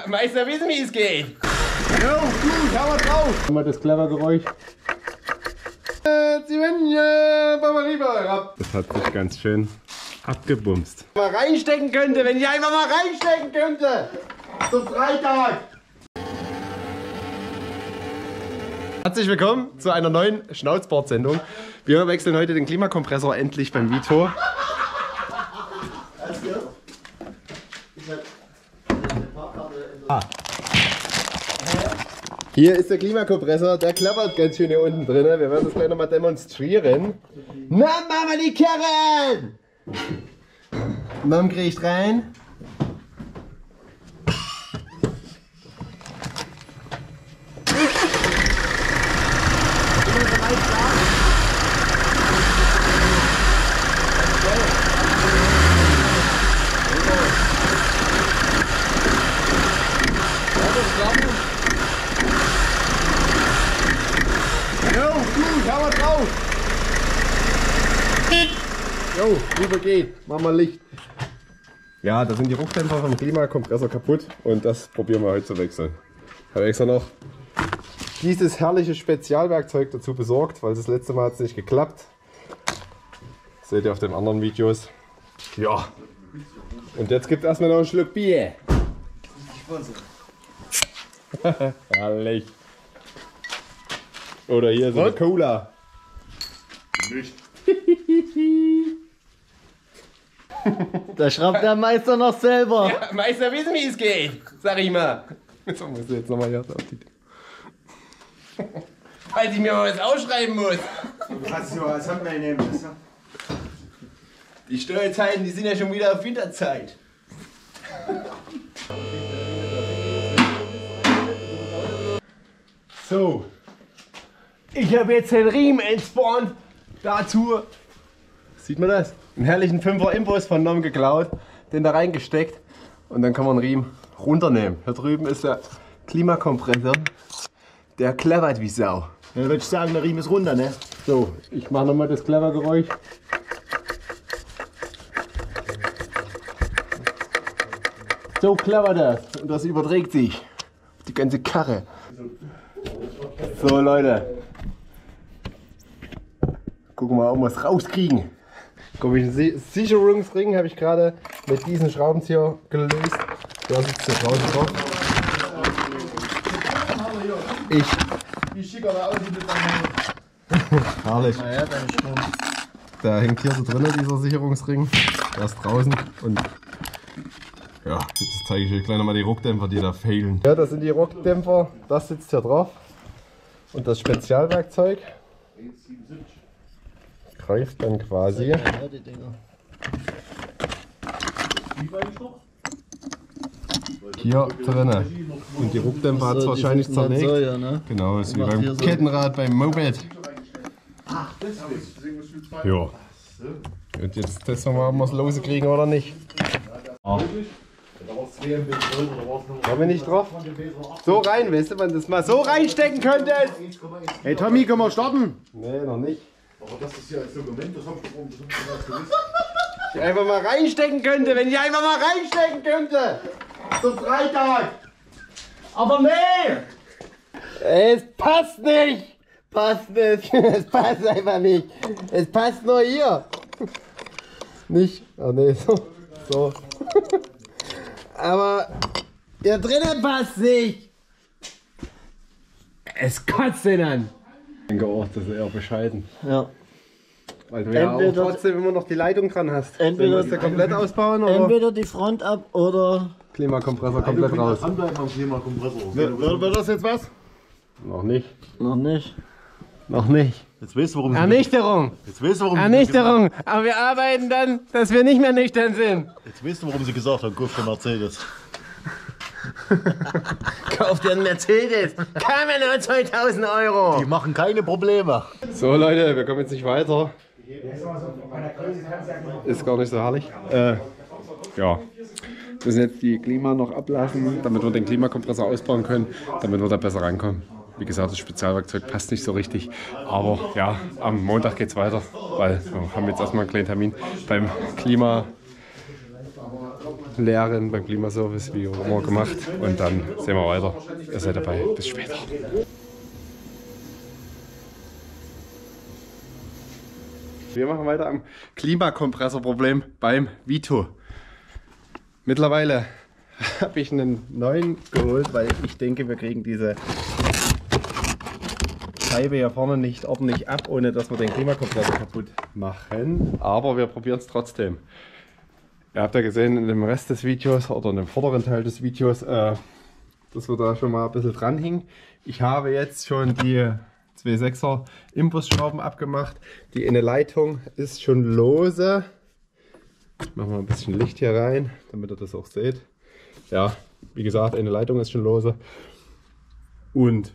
Meister wissen, wie es geht. Jo, gut, hau mal drauf. Mal das Clever-Geräusch. Das hat sich ganz schön abgebumst. Mal reinstecken könnte, wenn ich einfach mal reinstecken könnte. Zum Freitag. Herzlich willkommen zu einer neuen Schnauzbart-Sendung. Wir wechseln heute den Klimakompressor endlich beim Vito. Hier ist der Klimakompressor, der klappert ganz schön hier unten drin. Wir werden das gleich nochmal demonstrieren. Na, machen wir die Karre an! Mom kriegt rein. Hau mal drauf! Jo, rüber geht. Mach mal Licht. Ja, da sind die Ruchdämpfer vom Klimakompressor kaputt und das probieren wir heute zu wechseln. Ich habe extra noch dieses herrliche Spezialwerkzeug dazu besorgt, weil das letzte Mal hat es nicht geklappt. Das seht ihr auf den anderen Videos. Ja. Und jetzt gibt es erstmal noch einen Schluck Bier. Herrlich. Oder hier so eine Cola. Nicht. Da schraubt der Meister noch selber. Ja, Meister wissen, wie es geht, sag ich mal. So muss ich jetzt nochmal hier auf die. Falls ich mir mal was ausschreiben muss. Du kannst nur als Handmade nehmen. Weißt du? Die Steuerzeiten, die sind ja schon wieder auf Winterzeit. So. Ich habe jetzt den Riemen entspornt. Dazu, sieht man das? Einen herrlichen 5er Imbus von Nom geklaut, den da reingesteckt und dann kann man den Riemen runternehmen. Hier drüben ist der Klimakompressor, der clevert wie Sau. Dann würde ich sagen, der Riemen ist runter, ne? So, ich mache nochmal das Clever-Geräusch. So clever das und das überträgt sich auf die ganze Karre. So Leute. Gucken wir mal, ob wir es rauskriegen. Komischen Sicherungsring habe ich gerade mit diesen Schraubenzieher gelöst. Der sitzt hier draußen drauf. Wie schick er da aussieht mit deinem Herrlich. ja, Da hängt hier so drin dieser Sicherungsring. Der ist draußen und ja, jetzt zeige ich euch gleich nochmal die Ruckdämpfer, die da fehlen. Ja, das sind die Ruckdämpfer. Das sitzt hier drauf. Und das Spezialwerkzeug greift dann quasi hier drinne. Und die Ruckdämpfer hat es wahrscheinlich zerlegt. So, ja, ne? Genau, ist wie beim Kettenrad, beim Moped. Ja. Und jetzt testen wir mal, ob wir es loskriegen oder nicht. War mir nicht drauf? So rein, weißt du, wenn du das mal so reinstecken könntest? Hey Tommy, können wir starten? Nee, noch nicht. Aber das ist ja als Dokument, das hab ich doch gewusst. Ich einfach mal reinstecken könnte, wenn ich einfach mal reinstecken könnte! Zum Freitag! Aber nee! Es passt nicht! Passt nicht! Es passt einfach nicht! Es passt nur hier! Nicht? Ah nee, so. So. Aber hier drinnen passt nicht! Es kotzt ihn an! Ich denke auch, das ist eher bescheiden. Ja. Weil du ja auch trotzdem immer noch die Leitung dran hast. Entweder musst du komplett ausbauen oder Entweder die Front ab oder. Klimakompressor komplett raus. Anbleiben am Klimakompressor. Wird das jetzt was? Noch nicht. Noch nicht. Noch nicht. Jetzt weißt du, warum Ernüchterung! Jetzt weißt du, warum Ernüchterung! Aber wir arbeiten dann, dass wir nicht mehr nüchtern sind. Jetzt weißt du, warum sie gesagt haben, kauf dir Mercedes. Kauf dir einen Mercedes! Kam ja nur 2000 Euro! Die machen keine Probleme. So Leute, wir kommen jetzt nicht weiter. Ist gar nicht so herrlich. Ja. Wir müssen jetzt die Klima noch ablassen, damit wir den Klimakompressor ausbauen können, damit wir da besser reinkommen. Wie gesagt, das Spezialwerkzeug passt nicht so richtig. Aber ja, am Montag geht es weiter, weil wir haben jetzt erstmal einen kleinen Termin beim leeren beim Klimaservice, wie immer gemacht. Und dann sehen wir weiter. Ihr seid dabei. Bis später. Wir machen weiter am Klimakompressorproblem beim Vito. Mittlerweile habe ich einen neuen geholt, weil ich denke, wir kriegen diese Scheibe hier vorne nicht ordentlich ab, ohne dass wir den Klimakompressor kaputt machen. Aber wir probieren es trotzdem. Ihr habt ja gesehen in dem Rest des Videos oder in dem vorderen Teil des Videos, dass wir da schon mal ein bisschen dran hingen. Ich habe jetzt schon die 2,6er Imbusschrauben abgemacht. Die eine Leitung ist schon lose. Ich mache mal ein bisschen Licht hier rein, damit ihr das auch seht. Ja, wie gesagt, eine Leitung ist schon lose. Und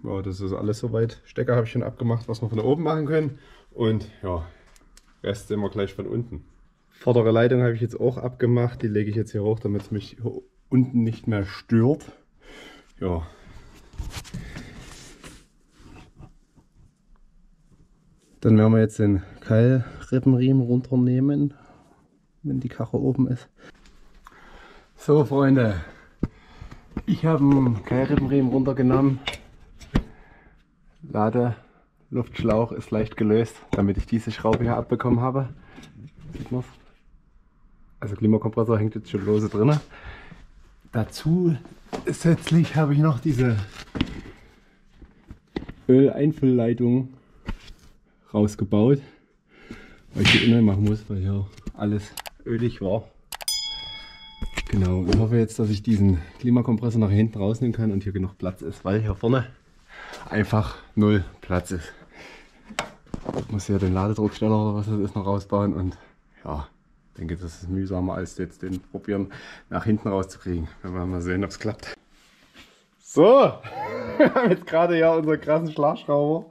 ja, das ist alles soweit. Stecker habe ich schon abgemacht, was wir von oben machen können. Und ja, Rest sehen wir gleich von unten. Vordere Leitung habe ich jetzt auch abgemacht. Die lege ich jetzt hier hoch, damit es mich hier unten nicht mehr stört. Ja. Dann werden wir jetzt den Keilrippenriemen runternehmen, wenn die Karre oben ist. So Freunde, ich habe einen Keilrippenriemen runtergenommen. Luftschlauch ist leicht gelöst, damit ich diese Schraube hier abbekommen habe. Sieht man's? Also Klimakompressor hängt jetzt schon lose drin. Dazu zusätzlich habe ich noch diese Öleinfüllleitung rausgebaut, weil ich die innen machen muss, weil hier alles ölig war. Genau, ich hoffe jetzt, dass ich diesen Klimakompressor nach hinten rausnehmen kann und hier genug Platz ist, weil hier vorne einfach null Platz ist. Ich muss hier den Ladedrucksteller oder was das ist noch rausbauen und ja, ich denke, das ist mühsamer als jetzt den probieren nach hinten rauszukriegen. Wir werden mal sehen, ob es klappt. So, wir haben jetzt gerade ja unseren krassen Schlagschrauber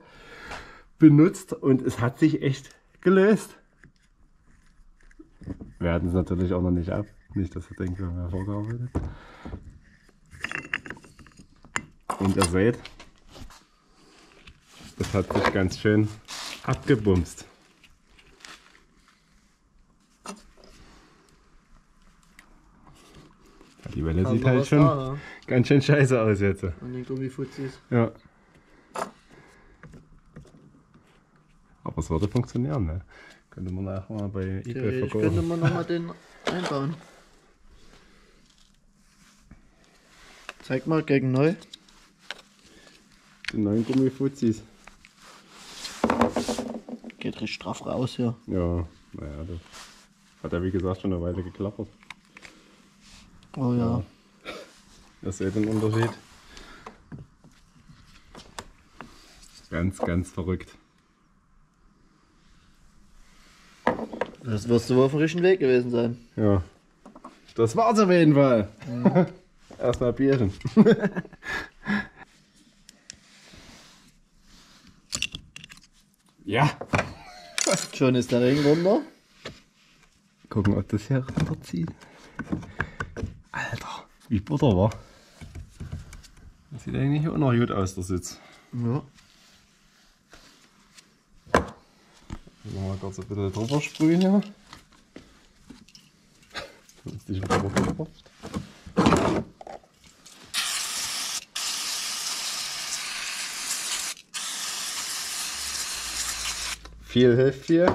benutzt und es hat sich echt gelöst. Wir hatten es natürlich auch noch nicht ab. Nicht, dass ihr denkt, wir haben ja vorgearbeitet. Und ihr seht, das hat sich ganz schön abgebumst. Die Welle sieht halt schon ganz schön scheiße aus jetzt. Und die Gummifuzis. Ja. Aber es würde funktionieren, ne? Könnte man nachher mal bei eBay Theoretisch verkaufen. könnte man nochmal den einbauen. Zeig mal gegen neu. Die neuen Gummifuzis. Geht richtig straff raus hier. Ja, naja, das hat ja wie gesagt schon eine Weile geklappert. Oh ja. Ihr seht den Unterschied. Ganz, ganz verrückt. Das wirst du wohl auf dem richtigen Weg gewesen sein. Ja. Das war's auf jeden Fall. Erstmal Bierchen. Ja. Schon ist der Regen runter. Gucken, ob das hier runterzieht. Alter, wie Butter war. Das sieht eigentlich auch noch gut aus, der Sitz. Ja. Mal kurz ein bisschen drüber sprühen hier. Dann ist die schon drüber verpufft. Viel hilft viel.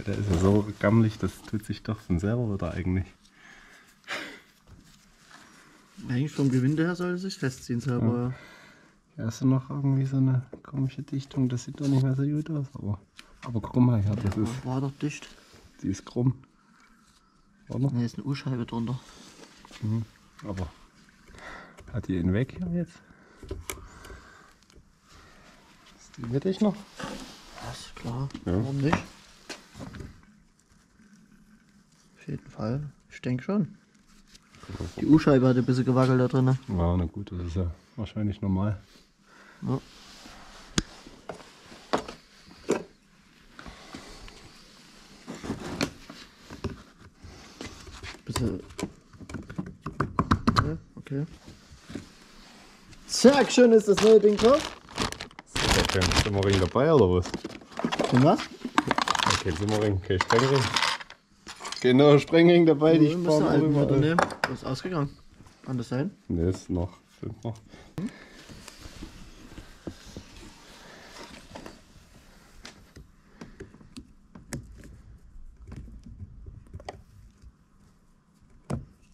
Der ist ja so gammelig, das tut sich doch von selber wieder eigentlich. Eigentlich vom Gewinde her sollte es sich festziehen selber. Ja, ist noch irgendwie so eine komische Dichtung, das sieht doch nicht mehr so gut aus, aber guck mal her, das ist, War doch dicht. die ist krumm. Oder? Ne, ist eine U-Scheibe drunter. Mhm. Aber hat die ihn weg hier jetzt? Ist die mittig noch? Das ist klar. Ja. Warum nicht? Auf jeden Fall. Ich denke schon. Die U-Scheibe hat ein bisschen gewackelt da drin. Ja, na gut, das ist ja wahrscheinlich normal. Ja. Bisschen. Ja, okay. Zack, schön ist das neue Ding drauf. Ist der Ring dabei oder was? Und was? Kein Simmerring, kein Sprengring. Genau, Sprengring dabei, die ich müssen wir rüber. nehmen. Was ist ausgegangen? Kann das sein? Ne, ist noch. Stimmt noch.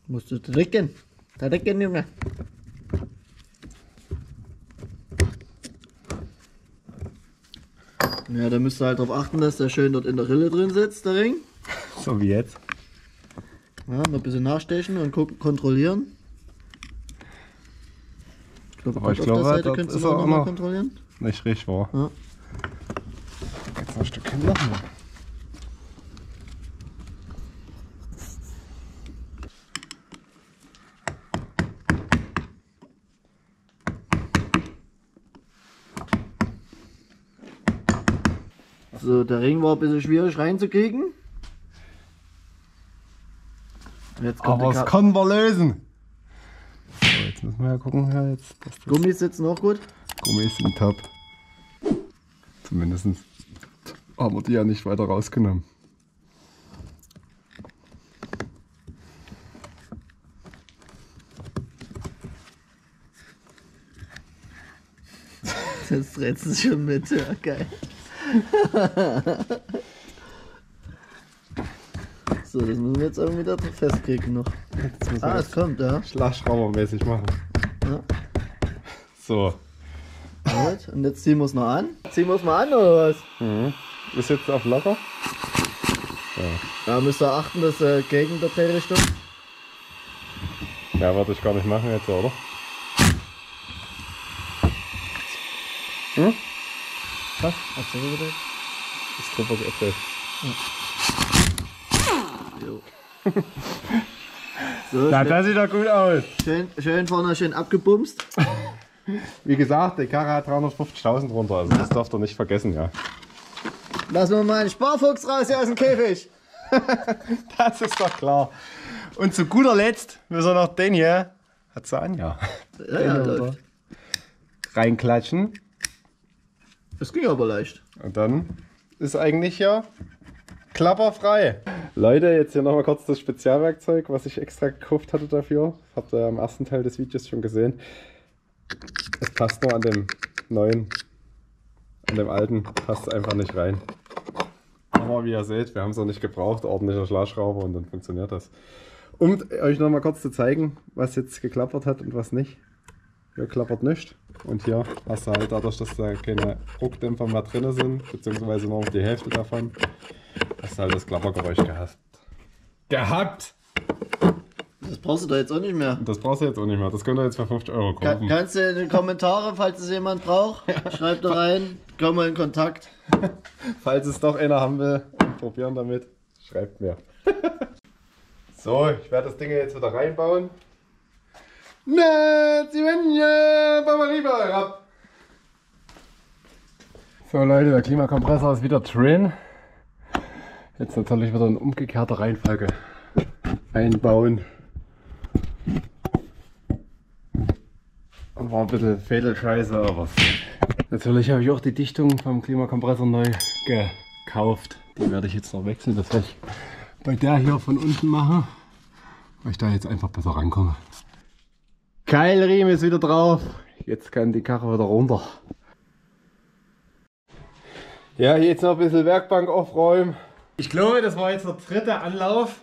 Musst du drücken. Drücken, Junge. Ja, da müsst ihr halt darauf achten, dass der schön dort in der Rille drin sitzt, der Ring. So wie jetzt. Ja, noch ein bisschen nachstechen und gucken, kontrollieren. Aber ich auf glaube, der Seite das könntest ist du auch noch mal noch kontrollieren. nicht richtig wahr. Ja. Jetzt noch ein Stückchen machen. So, der Ring war ein bisschen schwierig reinzukriegen. Jetzt kommt Aber die es können wir lösen. So, jetzt müssen wir ja gucken, ja, jetzt, dass das Gummis sitzen auch gut. Gummis sind top. Zumindest haben wir die ja nicht weiter rausgenommen. Jetzt dreht es schon mit, ja, geil. So, das müssen wir jetzt irgendwie da festkriegen noch. Jetzt müssen wir Es kommt, ja. Schlagschraubermäßig machen. Ja. So. Gut, und jetzt ziehen wir es noch an. Ziehen wir es mal an, oder was? Ist jetzt auf locker? Ja, müsst ihr achten, dass gegen der Drehrichtung. Ja, wollte ich gar nicht machen jetzt, oder? Was? Hast du wieder? Ist drüber geöffnet. Jo. So, Na, das sieht doch gut aus. schön vorne schön abgebumst. Wie gesagt, die Karre hat 350.000 runter, also das darf ihr nicht vergessen, ja. Lassen wir mal einen Sparfuchs raus hier aus dem Käfig. Das ist doch klar. Und zu guter Letzt müssen wir noch den hier, hat sie an, ja. Ja, läuft. Reinklatschen. Das ging aber leicht. Und dann ist eigentlich ja klapperfrei. Leute, jetzt hier nochmal kurz das Spezialwerkzeug, was ich extra gekauft hatte dafür. Das habt ihr ja im ersten Teil des Videos schon gesehen. Es passt nur an dem neuen, an dem alten passt es einfach nicht rein. Aber wie ihr seht, wir haben es noch nicht gebraucht, ordentlicher Schlagschrauber und dann funktioniert das. Um euch nochmal kurz zu zeigen, was jetzt geklappert hat und was nicht. Hier klappert nichts und hier hast du halt dadurch, dass da keine Druckdämpfer mehr drin sind, beziehungsweise nur die Hälfte davon, hast du halt das Klappergeräusch gehabt. Das brauchst du da jetzt auch nicht mehr. Das brauchst du jetzt auch nicht mehr, das könnt ihr jetzt für 50 Euro kaufen. Kannst du in die Kommentare, falls es jemand braucht, schreibt da rein, komm mal in Kontakt. Falls es doch einer haben will und probieren damit, schreibt mir. So, ich werde das Ding jetzt wieder reinbauen. So Leute, der Klimakompressor ist wieder drin. Jetzt natürlich wieder in umgekehrter Reihenfolge einbauen. War ein bisschen Fädelscheiße, aber natürlich habe ich auch die Dichtung vom Klimakompressor neu gekauft. Die werde ich jetzt noch wechseln. Das werde ich bei der hier von unten machen, weil ich da jetzt einfach besser rankomme. Keilriemen ist wieder drauf. Jetzt kann die Karre wieder runter. Ja, jetzt noch ein bisschen Werkbank aufräumen. Ich glaube, das war jetzt der dritte Anlauf,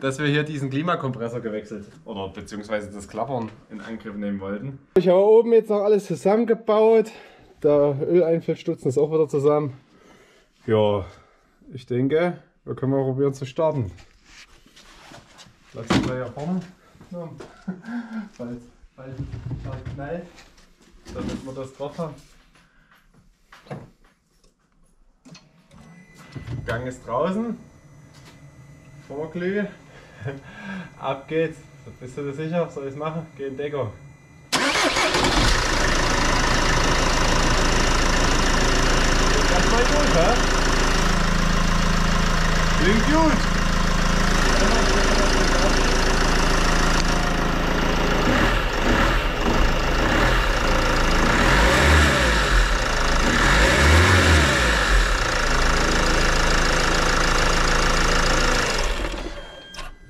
dass wir hier diesen Klimakompressor gewechselt oder beziehungsweise das Klappern in Angriff nehmen wollten. Ich habe oben jetzt noch alles zusammengebaut. Der Öleinfüllstutzen ist auch wieder zusammen. Ja, ich denke, wir können mal probieren zu starten. Lassen wir hier vorne. Ja. Falls es knallt, damit wir das drauf haben. Gang ist draußen. Vorglüh. Ab geht's. Bist du dir sicher? Soll ich es machen? Geh in Deckung. Ganz mal gut, hä? Klingt gut.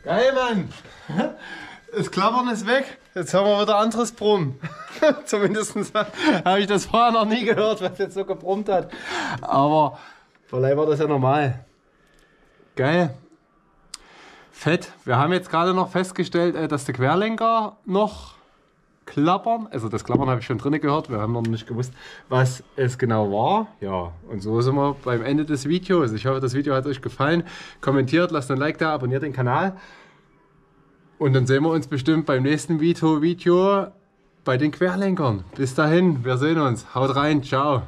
Geil, Mann. Das Klappern ist weg. Jetzt hören wir wieder anderes Brummen. Zumindest habe ich das vorher noch nie gehört, was jetzt so gebrummt hat. Aber vielleicht war das ja normal. Geil. Fett. Wir haben jetzt gerade noch festgestellt, dass die Querlenker noch klappern. Also das Klappern habe ich schon drinnen gehört. Wir haben noch nicht gewusst, was es genau war. Ja, und so sind wir beim Ende des Videos. Ich hoffe, das Video hat euch gefallen. Kommentiert, lasst ein Like da, abonniert den Kanal. Und dann sehen wir uns bestimmt beim nächsten Video bei den Querlenkern. Bis dahin, wir sehen uns. Haut rein, ciao.